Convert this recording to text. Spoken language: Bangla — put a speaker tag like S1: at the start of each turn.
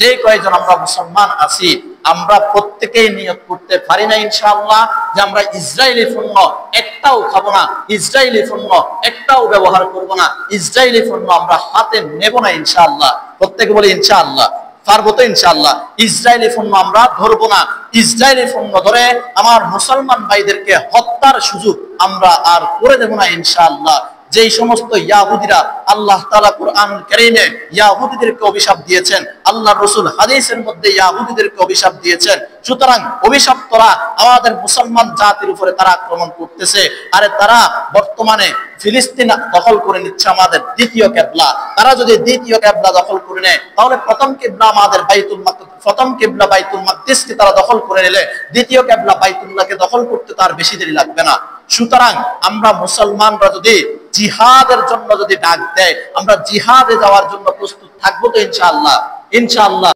S1: যে কয়জন আমরা মুসলমান আছি আমরা প্রত্যেকেই নিয়ত করতে পারি না ইনশাআল্লাহ যে আমরা ইসরায়েলি পণ্য একটাও খাবো না, ইসরায়েলি পণ্য একটাও ব্যবহার করব না, ইসরায়েলি পণ্য আমরা হাতে নেব না ইনশাআল্লাহ। প্রত্যেকে বলি ইনশাআল্লাহ। পারবো তো ইনশাআল্লাহ? ইসরায়েলি পণ্য আমরা ধরবো না। ইসরায়েলি পণ্য ধরে আমার মুসলমান ভাইদেরকে হত্যার সুযোগ আমরা আর করে দেব না ইনশাআল্লাহ। যেই সমস্ত ইয়াহুদিরা আল্লাহ তাআলা কুরআনুল কারীমে ইয়াহুদিদেরকে অভিশাপ দিয়েছেন, আল্লাহর রাসূল হাদিসের মধ্যে ইয়াহুদিদেরকে অভিশাপ দিয়েছেন, সুতরাং অভিশপ্তরা আমাদের মুসলমান জাতির উপরে তারা আক্রমণ করতেছে। আরে তারা বর্তমানে ফিলিস্তিন দখল করে নিচ্ছে আমাদের দ্বিতীয় কিবলা। তারা যদি দ্বিতীয় কিবলা দখল করে নেয় তাহলে প্রথম কিবলা আমাদের বাইতুল মাকদিস, প্রথম কিবলা বাইতুল মাকদিসকে তারা দখল করে নিলে দ্বিতীয় কিবলা বাইতুল্লাহকে দখল করতে তার বেশি দেরি লাগবে না। সুতরাং আমরা মুসলমানরা যদি জিহাদের জন্য যদি ডাক দেয় আমরা জিহাদে যাওয়ার জন্য প্রস্তুত থাকবো তো ইনশাআল্লাহ। ইনশাআল্লাহ।